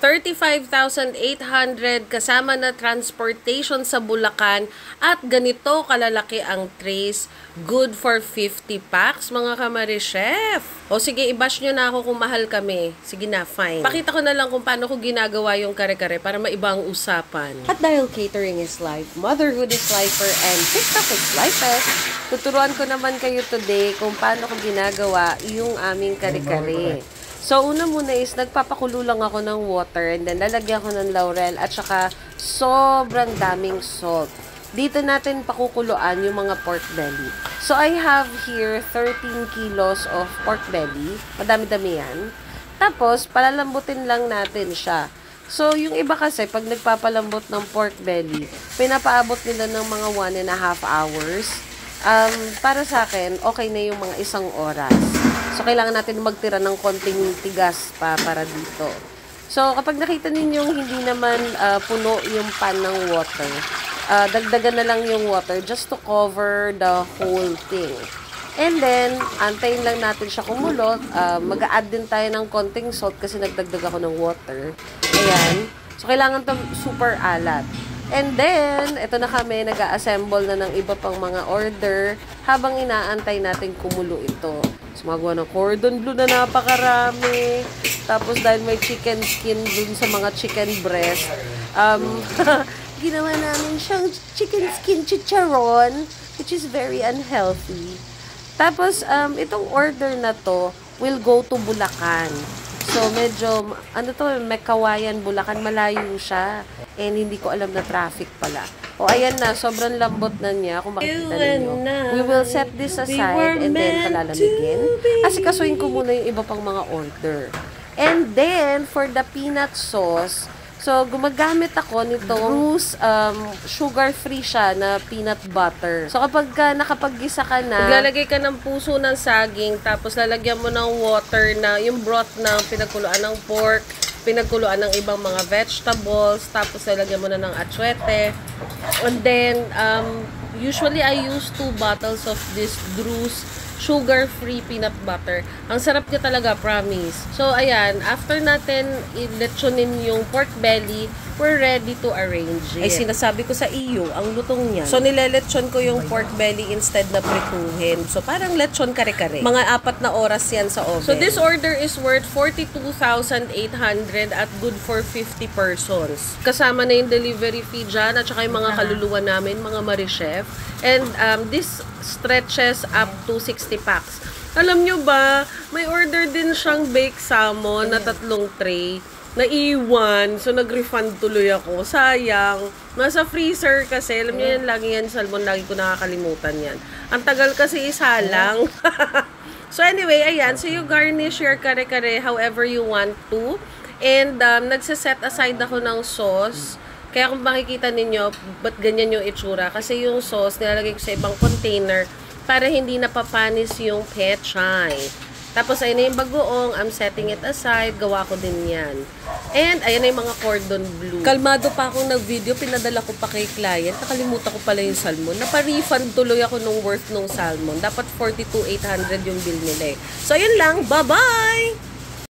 35,800 kasama na transportation sa Bulacan at ganito kalalaki ang trays. Good for 50 packs mga kamari-chef. O sige, i-bash nyo na ako kung mahal kami. Sige na, fine. Pakita ko na lang kung paano ko ginagawa yung kare-kare para maibang usapan. At dahil catering is life, motherhood is lifer, and TikTok is lifest, tuturuan ko naman kayo today kung paano ko ginagawa yung aming kare-kare. So, una muna is, nagpapakulo lang ako ng water and then lalagyan ko ng laurel at saka sobrang daming salt. Dito natin pakukuluan yung mga pork belly. So, I have here 13 kilos of pork belly. Madami-dami yan. Tapos, palalambutin lang natin siya. So, yung iba kasi, pag nagpapalambot ng pork belly, pinapaabot nila ng mga 1.5 hours. Para sa akin, okay na yung mga 1 oras. So, kailangan natin magtira ng konting tigas para dito. So, kapag nakita ninyong hindi naman puno yung pan ng water, dagdagan na lang yung water just to cover the whole thing. And then, antayin lang natin siya kumulo. Mag-a-add din tayo ng konting salt kasi nagdagdag ako ng water. Ayan. So, kailangan to super alat. And then, ito na kami, nag-a-assemble na ng iba pang mga order habang inaantay natin kumulo ito. So, magawa ng cordon bleu na napakarami. Tapos, dahil may chicken skin dun sa mga chicken breast, ginawa namin siyang chicken skin chicharon, which is very unhealthy. Tapos, itong order na to will go to Bulacan. So, medyo, Mekawayan, Bulacan, malayo siya. And hindi ko alam na traffic pala. O, ayan na, sobrang lambot na niya. Kung makikita ninyo. We will set this aside and then palalamigin. Asikasuhin ko muna yung iba pang mga order. And then, for the peanut sauce, so, gumagamit ako nito Bruce, sugar-free siya na peanut butter. So, kapag nakapaggisa ka na, maglalagay ka ng puso ng saging, tapos lalagyan mo ng water na, yung broth na pinagkuluan ng pork, pinagkuluan ng ibang mga vegetables, tapos lalagyan mo na ng atsuete. And then, usually I use 2 bottles of this Bruce sugar-free peanut butter. Ang sarap niya talaga, promise. So, ayan, after natin i-lechonin yung pork belly, we're ready to arrange it. Ay, sinasabi ko sa iyo, ang lutong niya. So, nilelechon ko yung pork belly instead na prituhin. So, parang lechon kare-kare. Mga 4 na oras yan sa oven. So, this order is worth 42,800 at good for 50 persons. Kasama na yung delivery fee dyan at saka yung mga kaluluwa namin, mga marichef. And this stretches up to 60 packs. Alam nyo ba, may order din siyang baked salmon na 3 tray. Naiwan. So, nag-refund tuloy ako. Sayang. Nasa freezer kasi. Alam nyo yan, lagi yan salmon. Lagi ko nakakalimutan yan. Ang tagal kasi isalang. So, anyway, ayan. So, you garnish your kare-kare however you want to. And, nagsaset aside ako ng sauce. Kaya kung makikita ninyo, ba't ganyan yung itsura? Kasi yung sauce, nilalagay ko sa ibang container para hindi napapanis yung pechay. Tapos, ayun na yung bagoong. I'm setting it aside. Gawa ko din yan. And, ayun na yung mga cordon bleu. Kalmado pa akong nag-video. Pinadala ko pa kay client. Nakalimutan ko pala yung salmon. Napa-refund tuloy ako nung worth nung salmon. Dapat 42,800 yung bill nila eh. So, ayun lang. Bye-bye!